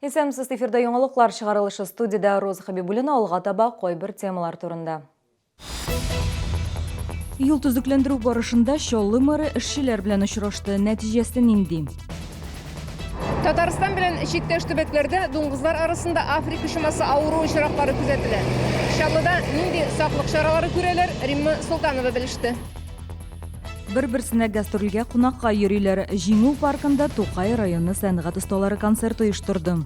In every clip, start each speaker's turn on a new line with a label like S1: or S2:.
S1: Исәмсіз эфирда яңалыклар чыгарылышы студияда Роза Хабибуллина алга таба койбір темалар турында. Юл төзекләндерү барышында Чаллы мэры эшчеләр белән очрашты. Нәтиҗәсе нинди?
S2: Татарстан белән чиктәш төбәкләрдә дуңгызлар арасында Африка чумасы авыру очраклары күзәтелә. Чаллыда нинди саклык чаралары күрәләр, Римма Султанова белеште.
S1: Бер-берсенә гастрольгә кунакка йөриләр. Җиңү паркында Тукай районы сәнгать осталары концерты оештырды.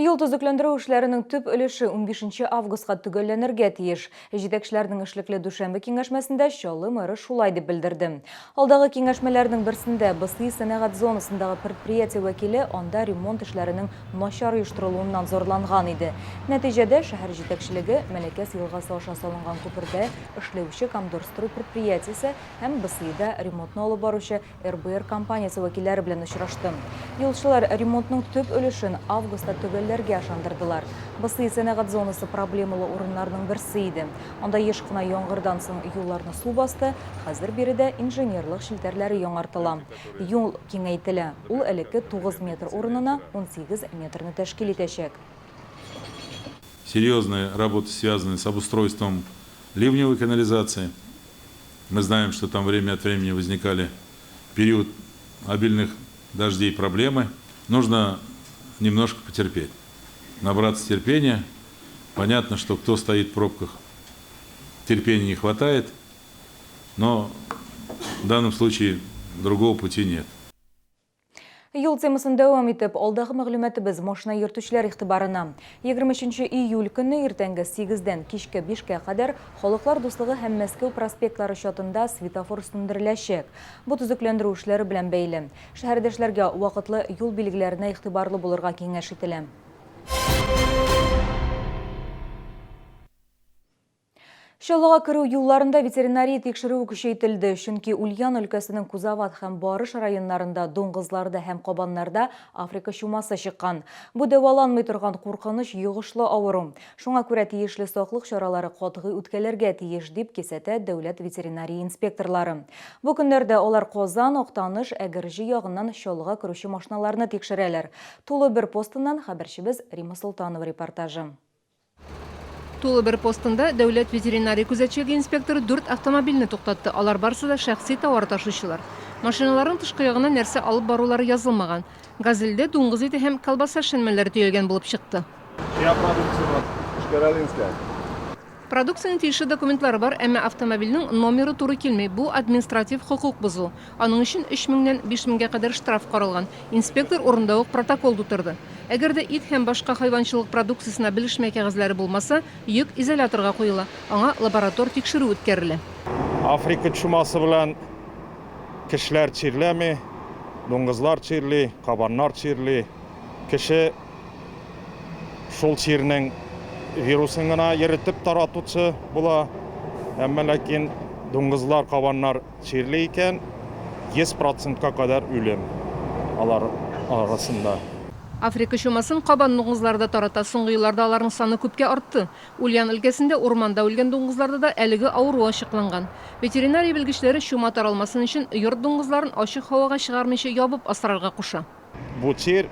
S1: Юл төзекләндерү эшләренең төп өлеше 15 августка төгәлләнергә тиеш. Җитәкчеләрнең эшлекле дүшәмбе киңәшмәсендә Чаллы мэры шулай дип белдерде. Алдагы киңәшмәләрнең берсендә БСИ сәнәгать зонасындагы предприятие вәкиле анда ремонт эшләренең начар оештырылуыннан зарланган иде. Нәтиҗәдә шәһәр җитәкчелеге Мәләкәс елгасы аша салынган күпердә эшләүче Комдорстрой предприятиесе һәм БСИда ремонтны алып баручы РБР компаниясе вәкилләре белән очрашты. Юлчылар ремонтның төп өлешен августта төгәлләргә ышандырдылар. БСИ сәнәгать зонасы проблемалы урыннарның берсе иде. Анда еш кына яңгырдан соң юлларны су басты, хәзер биредә инженерлык шелтәрләре яңартыла. Юл киңәйтелә. Ул элекке 9 метр урынына 18 метрны тәшкил итәчәк.
S3: Серьезные работы, связанные с обустройством ливневой канализации. Мы знаем, что там время от времени возникали период обильных дождей проблемы. Нужно немножко потерпеть, набраться терпения. Понятно, что кто стоит в пробках, терпения не хватает, но в данном случае другого пути нет.
S1: Юл темасын дәвам итеп, алдағы мәгълүматыбыз машина йөртүчеләр игътибарына. 23 июль көнне иртәнге 8-дән кичке 5-кә кадәр Халыклар дуслыгы һәм Мәскәү проспектлары чатында светофор сүндереләчәк. Бу төзекләндерү эшләре белән бәйле. Шәһәрдәшләргә вакытлы юл билгеләренә игътибарлы булырга киңәш ителә. Чаллыга керү юлларында ветеринария тикшерү көчәйтелде, чөнки Ульян өлкәсенең Кузават һәм Барыш районнарында дуңгызларда һәм кабаннарда Африка чумасы чыккан. Бу дәваланмый торган куркыныч йогышлы авыру. Шуңа күрә тиешле саклык чаралары катгый үткәрелергә тиеш дип кисәтә дәүләт ветеринария инспекторлары. Бу көннәрдә алар Казан, Актаныш, Әгерҗе ягыннан Чаллыга керүче машиналарны тикшерәләр. Тулы бер постыннан хәбәрчебез Римма Султанова репортажы.
S2: Тулы бер постында дәүләт ветеринария күзәтчелеге инспекторы 4 автомобильне туктатты. Алар барысы да шәхси товар ташучылар. Машиналарның тышкы ягына нәрсә алып барулары язылмаган. Газельдә дуңгыз ите һәм колбаса шәнмәләре төялгән булып чыкты. Продукциянең тиешле документлары бар, әмма автомобильнең номеры туры килми. Бу административ хокук бозу. Аның өчен 3000-нән 5000-гә кадәр штраф каралган. Инспектор урында ук протокол тутырды. Әгәр дә ит һәм башка хайванчылык продукциясына белешмә кәгазьләре булмаса, йөк изоляторга куела. Аңа лаборатор тикшерү үткәрелә.
S4: Африка чумасы белән кешеләр чирләми, дуңгызлар чирли, кабаннар чирли. Кеше шул чирнең вирусын гына йөртеп таратучы була. Әмма ләкин дуңгызлар, кабаннар чирли икән 100%-ка кадәр үлем алар арасында.
S2: Африка чумасын кабан дуңгызларда тарата. Соңгы елларда аларның саны күпкә артты. Ульян өлкәсендә урманда үлгән дуңгызларда да әлеге авыру ачыкланган. Ветеринария белгечләре чума таралмасын өчен йорт дуңгызларын ачык һавага чыгармыйча ябып асрарга куша.
S4: Бу чир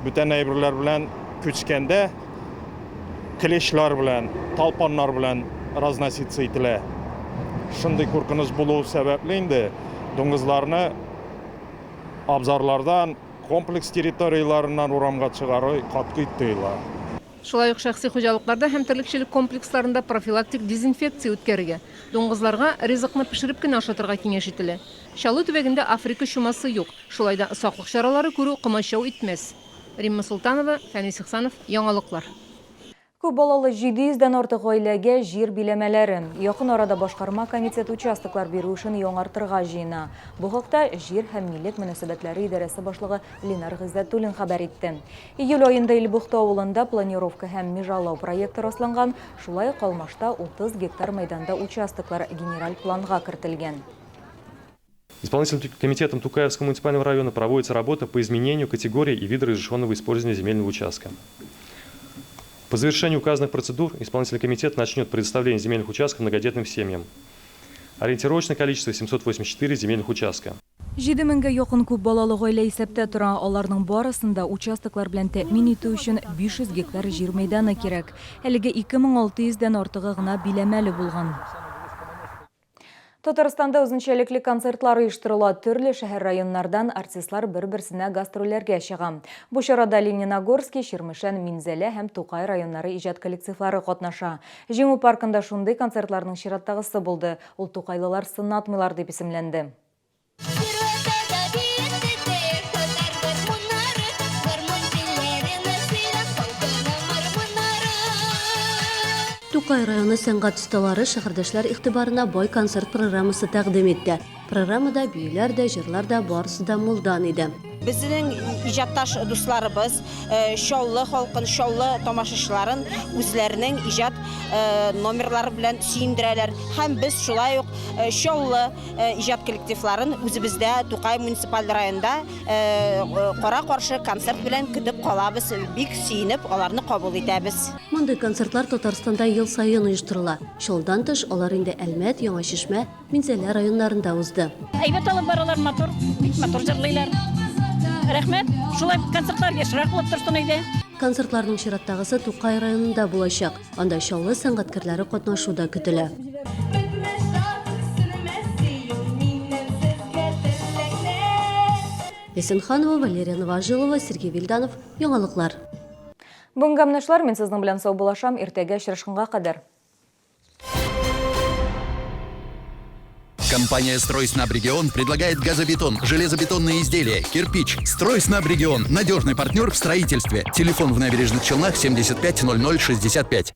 S4: бүтән әйберләр белән күчкәндә клешлар белән, талпаннар белән разноситься ителә. Шундый куркыныч булу сәбәпле инде дуңгызларны абзарлардан комплекс территорияларынан урамга чыгару катгый тыела.
S2: Шулай ук шәхси хуҗалыкларда һәм терлекчелек комплексларында профилактик дезинфекция үткәрергә, дуңгызларга ризыкны пешереп кенә ашатырга киңәш ителә. Чаллы төбәгендә Африка чумасы юк. Шулай да саклык чаралары күрү комачау итмәс. Римма Султанова, Фәнис Ихсанов, яңалыклар.
S1: Күп балалы 700-дән артык гаиләгә җир биләмәләре. Якын арада башкарма комитеты участоклар бирү эшен яңартырга җыена. Бу хакта җир һәм милек мөнәсәбәтләре идарәсе башлыгы Ленар Гыйззәтуллин хәбәр итте. Июль аенда Илбухта авылында планировка һәм межалау проекты расланган. Шулай ук Алмашта 30 гектар мәйданда участоклар генераль планга кертелгән.
S5: Исполнительным комитетом Тукаевского муниципального района проводится работа по изменению категории и вида разрешенного использования земельного участка. По завершению указанных процедур исполнительный комитет начнет предоставление земельных участков многодетным семьям. Ориентировочное количество 784 земельных участка.
S1: 7000-ге якын күп балалы гаилә исәптә тора. Аларның барысында участоклар белән тәэмин итү өчен 500 гектар җир мәйданы кирәк. Әлегә 2600-дән артыгы гына биләмәле булган. Татарстанда үзенчәлекле концертлар оештырыла. Төрле шәһәр районнардан артистлар бер-берсенә гастрольләргә чыга. Бу чарада Лениногорский, Ширмешән, Минзәлә һәм Тукай районнары иҗат коллективлары катнаша. Җиңү паркында шундый концертларның чираттагысы булды. Ул тукайлылар сынатмыйлар дип исемләнде.
S6: Тукай районы сәнгать осталары шәһәрдәшләр игътибарына бай концерт программасы тәкъдим итте. Программада биюләр дә, җырлар да барысы да мулдан иде.
S7: Безнең иҗатташ дусларыбыз, шоулы халкын, шоулы тамашачыларын үзләренең иҗат номерлары белән сөендерәләр. Һәм без шулай ук шоулы иҗат коллективларын үзебездә Тукай муниципаль районында кара-каршы концерт белән көтеп калабыз. Бик сөенеп аларны кабул итәбез.
S6: Мондый концертлар Татарстанда ел сайын оештырыла. Шулдан тыш алар инде Әлмәт, Яңа Шишмә, Минзәлә районнарында узды.
S8: Әйбәт алып баралар, матур, бик матур җырлыйлар. Рәхмәт, шулай концертлар яшьрәк булып торсын иде.
S6: Концертларның чираттагысы Тукай районында булачак. Анда шоулы сәнгатькәрләре катнашуда көтелә. Эсенханова, Валерия Новожилова, Сергей Вильданов, Яңалыклар.
S1: Бүгенге менә мен сезнең белән сау булашам. Иртәгә очрашканга кадәр.
S9: Компания «Стройснабрегион» предлагает газобетон, железобетонные изделия, кирпич. «Стройснабрегион» – надежный партнер в строительстве. Телефон в Набережных Челнах 75 00 65.